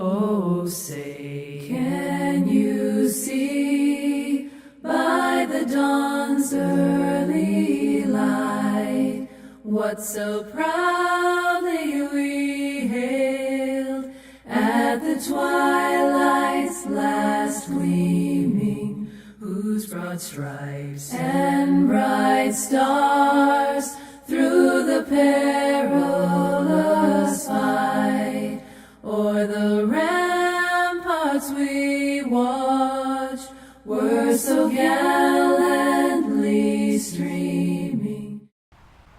Oh, say, can you see by the dawn's early light what so proudly we hailed at the twilight's last gleaming, whose broad stripes and bright stars through the perilous fight o'er the ramparts we watched were so gallantly streaming.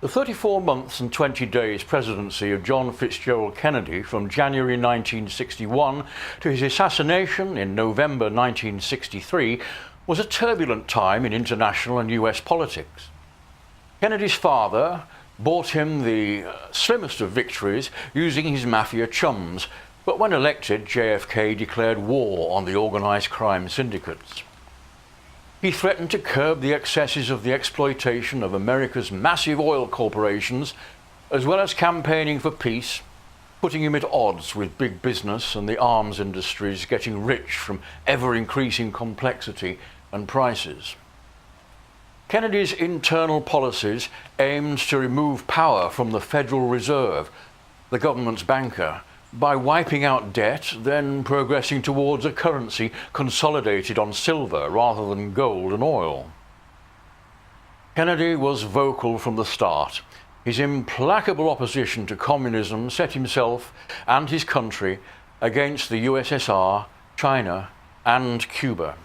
The 34 months and 20 days presidency of John Fitzgerald Kennedy from January 1961 to his assassination in November 1963 was a turbulent time in international and US politics. Kennedy's father bought him the slimmest of victories using his mafia chums, but when elected, JFK declared war on the organised crime syndicates. He threatened to curb the excesses of the exploitation of America's massive oil corporations, as well as campaigning for peace, putting him at odds with big business and the arms industries getting rich from ever-increasing complexity and prices. Kennedy's internal policies aimed to remove power from the Federal Reserve, the government's banker, by wiping out debt, then progressing towards a currency consolidated on silver rather than gold and oil. Kennedy was vocal from the start. His implacable opposition to communism set himself and his country against the USSR, China, and Cuba.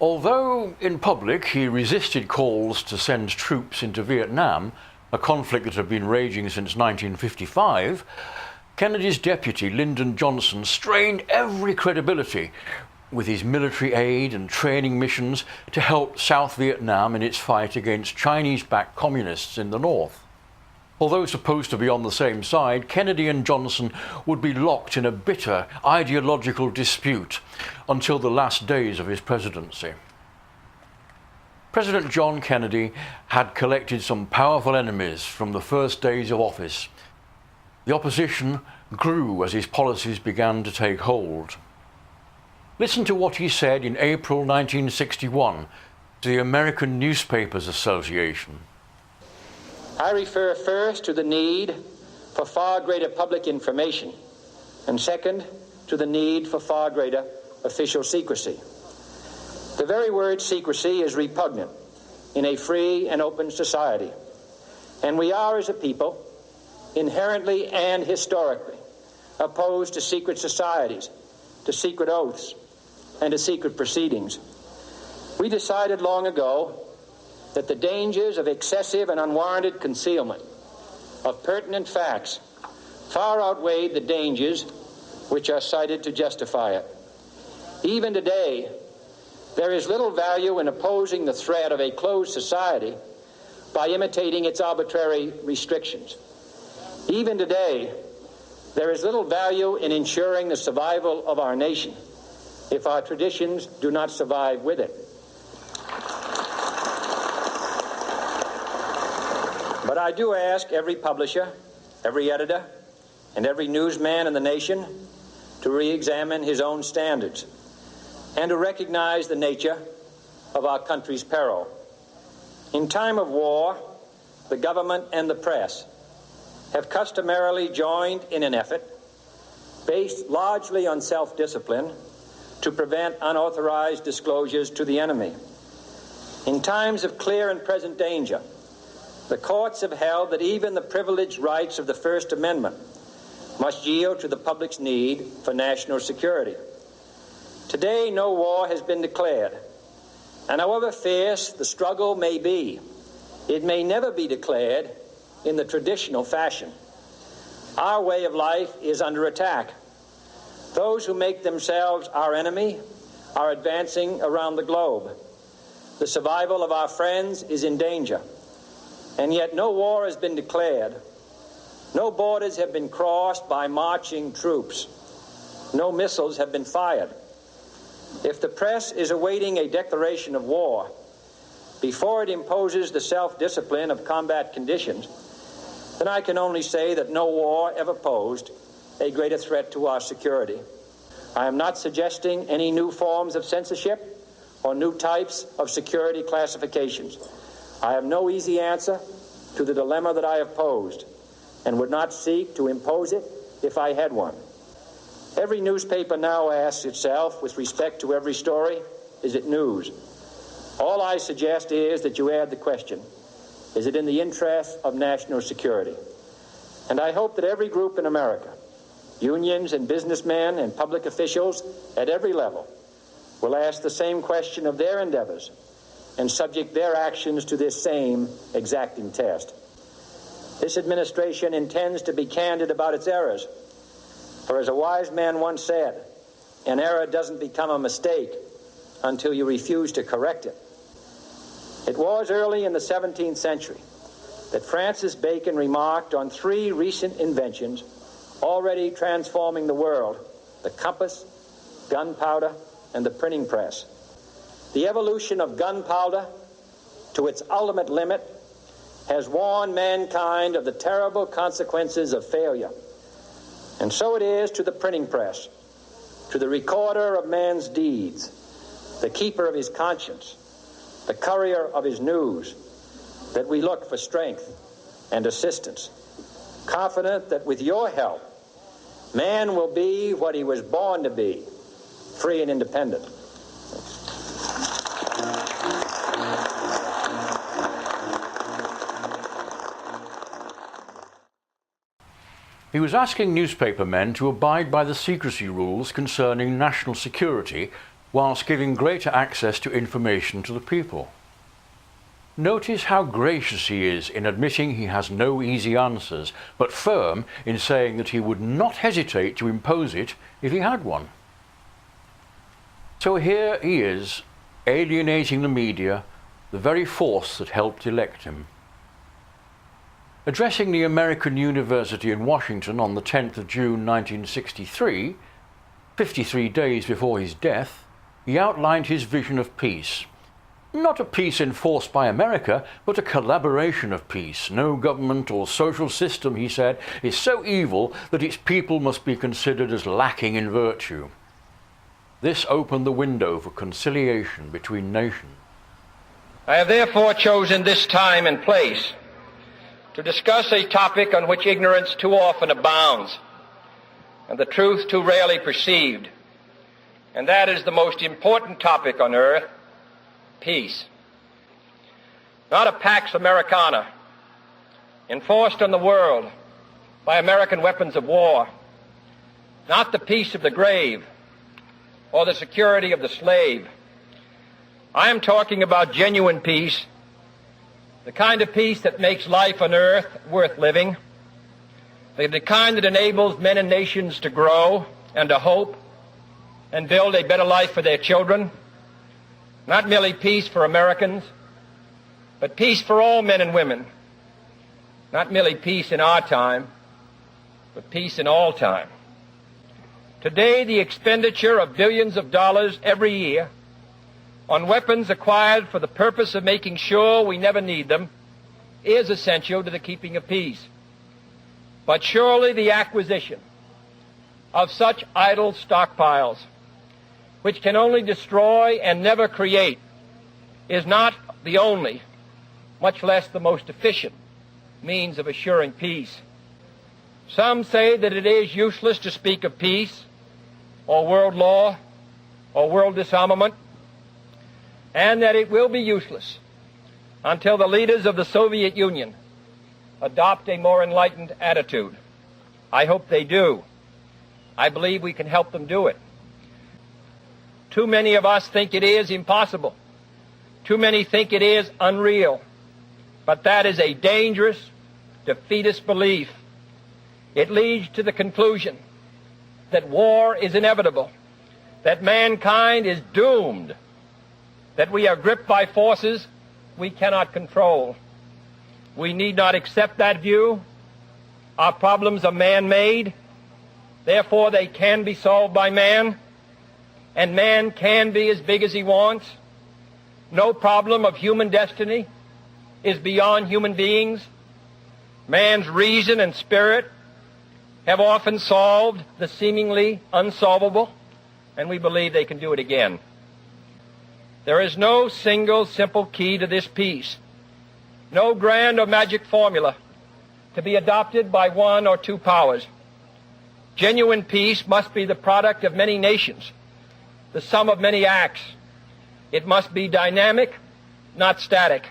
Although in public he resisted calls to send troops into Vietnam, a conflict that had been raging since 1955, Kennedy's deputy, Lyndon Johnson, strained every credibility with his military aid and training missions to help South Vietnam in its fight against Chinese-backed communists in the north. Although supposed to be on the same side, Kennedy and Johnson would be locked in a bitter ideological dispute until the last days of his presidency. President John Kennedy had collected some powerful enemies from the first days of office. The opposition grew as his policies began to take hold. Listen to what he said in April 1961 to the American Newspapers Association. I refer first to the need for far greater public information, and second, to the need for far greater official secrecy. The very word secrecy is repugnant in a free and open society, and we are, as a people, inherently and historically opposed to secret societies, to secret oaths, and to secret proceedings. We decided long ago that the dangers of excessive and unwarranted concealment of pertinent facts far outweighed the dangers which are cited to justify it. Even today, there is little value in opposing the threat of a closed society by imitating its arbitrary restrictions. Even today, there is little value in ensuring the survival of our nation if our traditions do not survive with it. But I do ask every publisher, every editor, and every newsman in the nation to re-examine his own standards and to recognize the nature of our country's peril. In time of war, the government and the press have customarily joined in an effort based largely on self-discipline to prevent unauthorized disclosures to the enemy. In times of clear and present danger, the courts have held that even the privileged rights of the First Amendment must yield to the public's need for national security. Today, no war has been declared, and however fierce the struggle may be, it may never be declared in the traditional fashion. Our way of life is under attack. Those who make themselves our enemy are advancing around the globe. The survival of our friends is in danger. And yet no war has been declared. No borders have been crossed by marching troops. No missiles have been fired. If the press is awaiting a declaration of war before it imposes the self-discipline of combat conditions, then I can only say that no war ever posed a greater threat to our security. I am not suggesting any new forms of censorship or new types of security classifications. I have no easy answer to the dilemma that I have posed and would not seek to impose it if I had one. Every newspaper now asks itself, with respect to every story, is it news? All I suggest is that you add the question, is it in the interest of national security? And I hope that every group in America, unions and businessmen and public officials at every level, will ask the same question of their endeavors and subject their actions to this same exacting test. This administration intends to be candid about its errors. For as a wise man once said, an error doesn't become a mistake until you refuse to correct it. It was early in the 17th century that Francis Bacon remarked on three recent inventions already transforming the world: the compass, gunpowder, and the printing press. The evolution of gunpowder to its ultimate limit has warned mankind of the terrible consequences of failure. And so it is to the printing press, to the recorder of man's deeds, the keeper of his conscience, the courier of his news, that we look for strength and assistance, confident that with your help, man will be what he was born to be, free and independent. He was asking newspapermen to abide by the secrecy rules concerning national security whilst giving greater access to information to the people. Notice how gracious he is in admitting he has no easy answers, but firm in saying that he would not hesitate to impose it if he had one. So here he is, alienating the media, the very force that helped elect him. Addressing the American University in Washington on the 10th of June 1963, 53 days before his death, he outlined his vision of peace. Not a peace enforced by America, but a collaboration of peace. No government or social system, he said, is so evil that its people must be considered as lacking in virtue. This opened the window for conciliation between nations. I have therefore chosen this time and place to discuss a topic on which ignorance too often abounds and the truth too rarely perceived, and that is the most important topic on earth: peace. Not a Pax Americana enforced on the world by American weapons of war, not the peace of the grave or the security of the slave. I am talking about genuine peace, the kind of peace that makes life on earth worth living, the kind that enables men and nations to grow and to hope and build a better life for their children. Not merely peace for Americans, but peace for all men and women. Not merely peace in our time, but peace in all time. Today, the expenditure of billions of dollars every year on weapons acquired for the purpose of making sure we never need them is essential to the keeping of peace. But surely the acquisition of such idle stockpiles, which can only destroy and never create, is not the only, much less the most efficient, means of assuring peace. Some say that it is useless to speak of peace, or world law, or world disarmament, and that it will be useless until the leaders of the Soviet Union adopt a more enlightened attitude. I hope they do. I believe we can help them do it. Too many of us think it is impossible. Too many think it is unreal. But that is a dangerous, defeatist belief. It leads to the conclusion that war is inevitable, that mankind is doomed, that we are gripped by forces we cannot control. We need not accept that view. Our problems are man-made. Therefore, they can be solved by man, and man can be as big as he wants. No problem of human destiny is beyond human beings. Man's reason and spirit have often solved the seemingly unsolvable, and we believe they can do it again. There is no single simple key to this peace, no grand or magic formula to be adopted by one or two powers. Genuine peace must be the product of many nations, the sum of many acts. It must be dynamic, not static.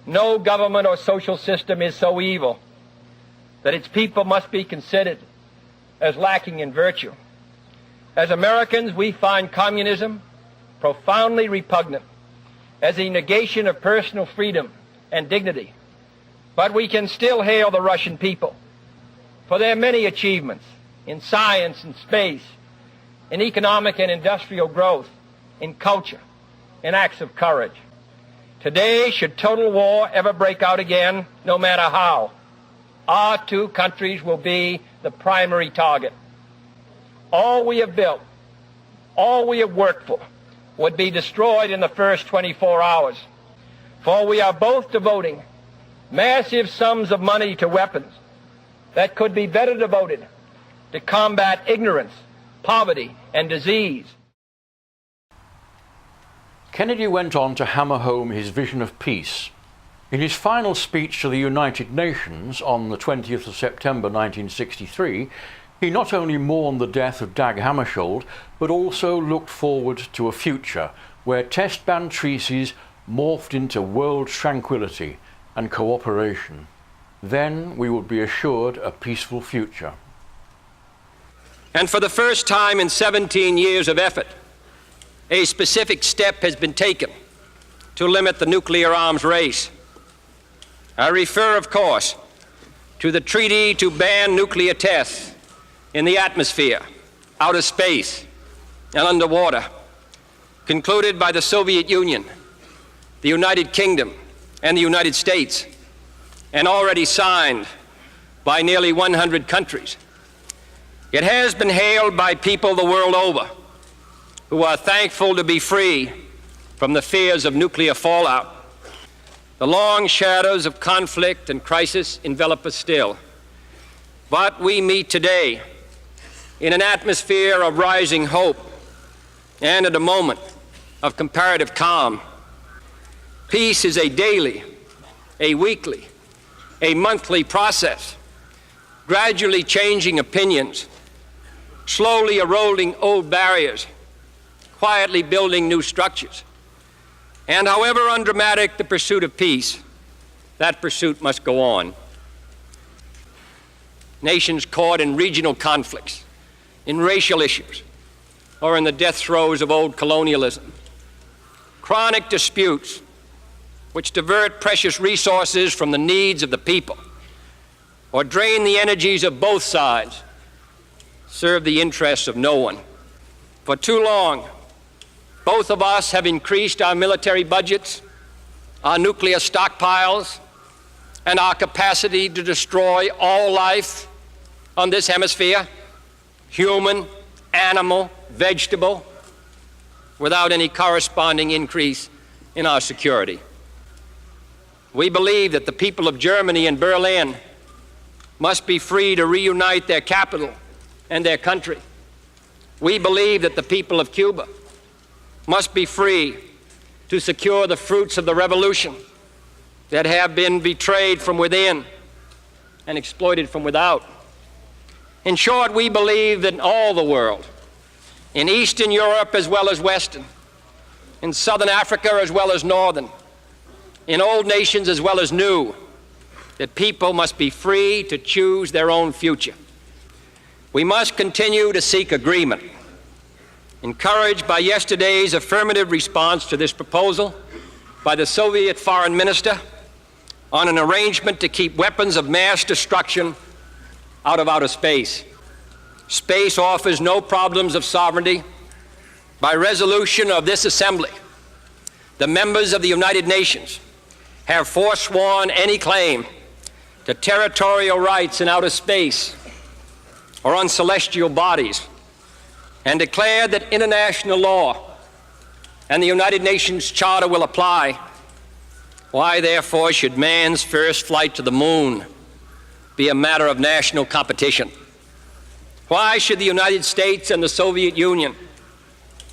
No government or social system is so evil that its people must be considered as lacking in virtue. As Americans, we find communism profoundly repugnant as a negation of personal freedom and dignity. But we can still hail the Russian people for their many achievements in science and space, in economic and industrial growth, in culture, in acts of courage. Today, should total war ever break out again, no matter how, our two countries will be the primary target. All we have built, all we have worked for, would be destroyed in the first 24 hours. For we are both devoting massive sums of money to weapons that could be better devoted to combat ignorance, poverty, and disease. Kennedy went on to hammer home his vision of peace. In his final speech to the United Nations on the 20th of September 1963, he not only mourned the death of Dag Hammarskjöld, but also looked forward to a future where test ban treaties morphed into world tranquility and cooperation. Then we would be assured a peaceful future. And for the first time in 17 years of effort, a specific step has been taken to limit the nuclear arms race. I refer, of course, to the treaty to ban nuclear tests in the atmosphere, outer space, and underwater, concluded by the Soviet Union, the United Kingdom, and the United States, and already signed by nearly 100 countries. It has been hailed by people the world over who are thankful to be free from the fears of nuclear fallout. The long shadows of conflict and crisis envelop us still. But we meet today in an atmosphere of rising hope and at a moment of comparative calm. Peace is a daily, a weekly, a monthly process, gradually changing opinions, slowly eroding old barriers, quietly building new structures. And however undramatic the pursuit of peace, that pursuit must go on. Nations caught in regional conflicts, in racial issues, or in the death throes of old colonialism. Chronic disputes which divert precious resources from the needs of the people or drain the energies of both sides serve the interests of no one. For too long, both of us have increased our military budgets, our nuclear stockpiles, and our capacity to destroy all life on this hemisphere, human, animal, vegetable, without any corresponding increase in our security. We believe that the people of Germany and Berlin must be free to reunite their capital and their country. We believe that the people of Cuba must be free to secure the fruits of the revolution that have been betrayed from within and exploited from without. In short, we believe that in all the world, in Eastern Europe as well as Western, in Southern Africa as well as Northern, in old nations as well as new, that people must be free to choose their own future. We must continue to seek agreement. Encouraged by yesterday's affirmative response to this proposal by the Soviet foreign minister on an arrangement to keep weapons of mass destruction out of outer space. Space offers no problems of sovereignty. By resolution of this assembly, the members of the United Nations have forsworn any claim to territorial rights in outer space or on celestial bodies, and declare that international law and the United Nations Charter will apply. Why, therefore, should man's first flight to the moon be a matter of national competition? Why should the United States and the Soviet Union,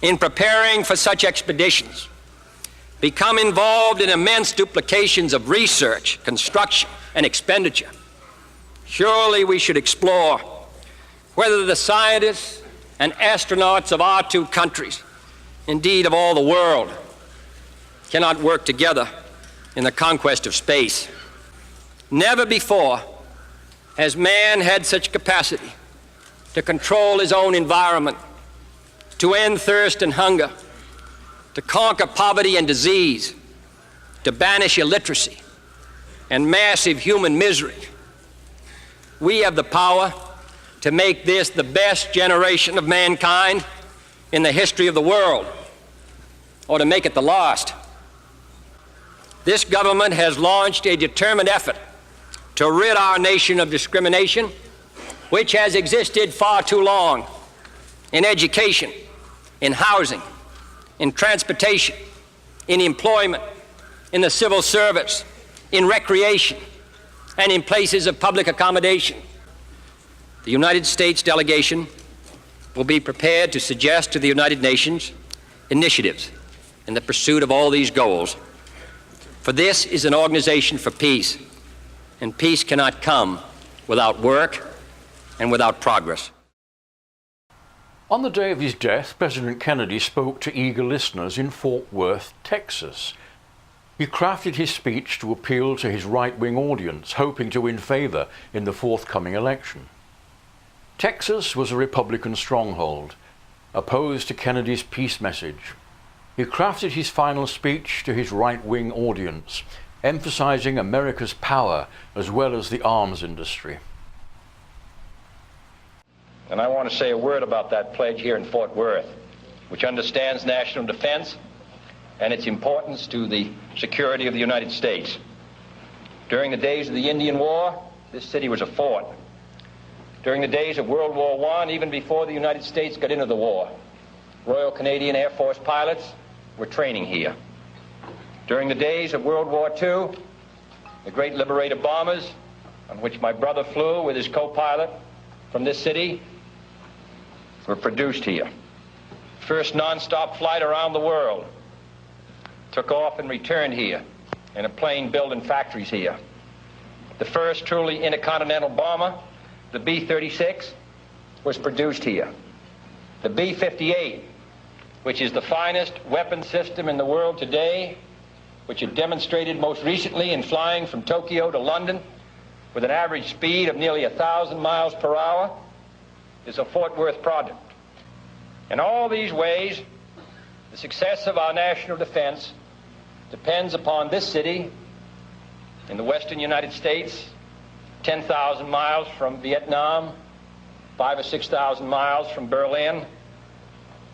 in preparing for such expeditions, become involved in immense duplications of research, construction, and expenditure? Surely we should explore whether the scientists and astronauts of our two countries, indeed of all the world, cannot work together in the conquest of space. Never before has man had such capacity to control his own environment, to end thirst and hunger, to conquer poverty and disease, to banish illiteracy and massive human misery. We have the power to make this the best generation of mankind in the history of the world, or to make it the last. This government has launched a determined effort to rid our nation of discrimination, which has existed far too long in education, in housing, in transportation, in employment, in the civil service, in recreation, and in places of public accommodation. The United States delegation will be prepared to suggest to the United Nations initiatives in the pursuit of all these goals. For this is an organization for peace, and peace cannot come without work and without progress. On the day of his death, President Kennedy spoke to eager listeners in Fort Worth, Texas. He crafted his speech to appeal to his right-wing audience, hoping to win favor in the forthcoming election. Texas was a Republican stronghold, opposed to Kennedy's peace message. He crafted his final speech to his right-wing audience, emphasizing America's power as well as the arms industry. And I want to say a word about that pledge here in Fort Worth, which understands national defense and its importance to the security of the United States. During the days of the Indian War, this city was a fort. During the days of World War I, even before the United States got into the war, Royal Canadian Air Force pilots were training here. During the days of World War II, the great Liberator bombers, on which my brother flew with his co-pilot from this city, were produced here. First non-stop flight around the world took off and returned here in a plane built in factories here. The first truly intercontinental bomber, the B-36, was produced here. The B-58, which is the finest weapon system in the world today, which it demonstrated most recently in flying from Tokyo to London with an average speed of nearly 1,000 miles per hour, is a Fort Worth product. In all these ways, the success of our national defense depends upon this city in the western United States, 10,000 miles from Vietnam, 5,000 or 6,000 miles from Berlin,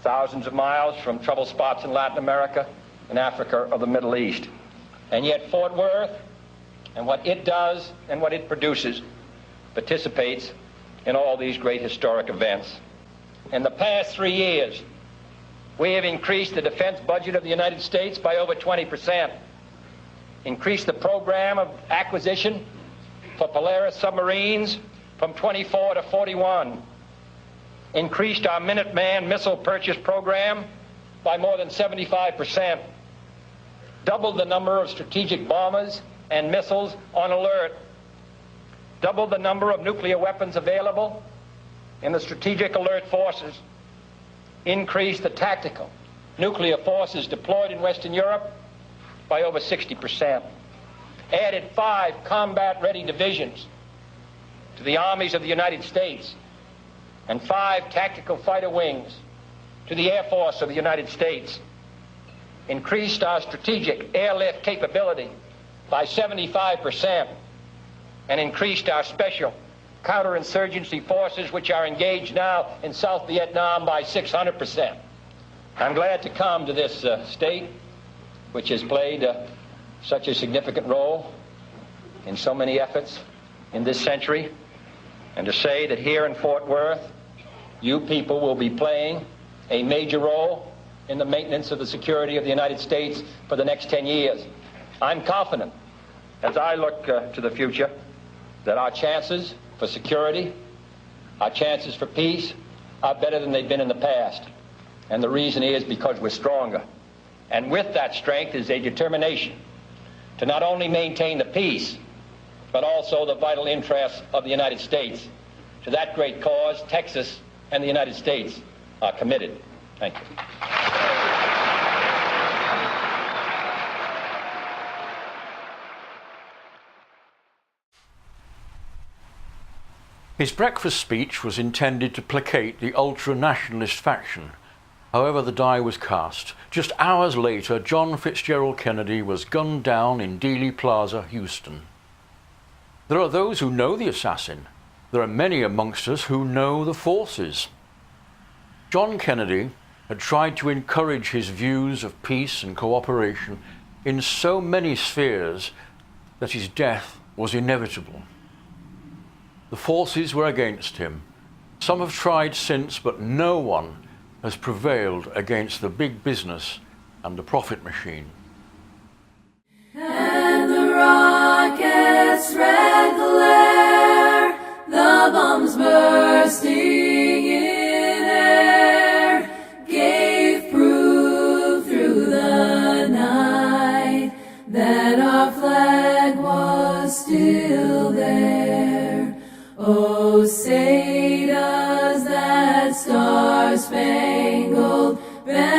thousands of miles from trouble spots in Latin America and Africa or the Middle East. And yet Fort Worth and what it does and what it produces participates in all these great historic events. In the past 3 years, we have increased the defense budget of the United States by over 20%, increased the program of acquisition for Polaris submarines from 24 to 41, increased our Minuteman missile purchase program by more than 75%, doubled the number of strategic bombers and missiles on alert, doubled the number of nuclear weapons available in the strategic alert forces, increased the tactical nuclear forces deployed in Western Europe by over 60%, added 5 combat-ready divisions to the armies of the United States and 5 tactical fighter wings to the Air Force of the United States, increased our strategic airlift capability by 75%, and increased our special counterinsurgency forces, which are engaged now in South Vietnam, by 600%. I'm glad to come to this state, which has played such a significant role in so many efforts in this century, and to say that here in Fort Worth, you people will be playing a major role in the maintenance of the security of the United States for the next 10 years. I'm confident, as I look to the future, that our chances for security Our chances for peace are better than they've been in the past. And the reason is because we're stronger. And with that strength is a determination to not only maintain the peace, but also the vital interests of the United States. To that great cause, Texas and the United States are committed. Thank you. His breakfast speech was intended to placate the ultra-nationalist faction. However, the die was cast. Just hours later, John Fitzgerald Kennedy was gunned down in Dealy Plaza, Houston. There are those who know the assassin. There are many amongst us who know the forces. John Kennedy had tried to encourage his views of peace and cooperation in so many spheres that his death was inevitable. The forces were against him. Some have tried since, but no one has prevailed against the big business and the profit machine. And the rockets' red glare, the bombs bursting in air, gave proof through the night that our flag was still there. Oh, say does that star-spangled banner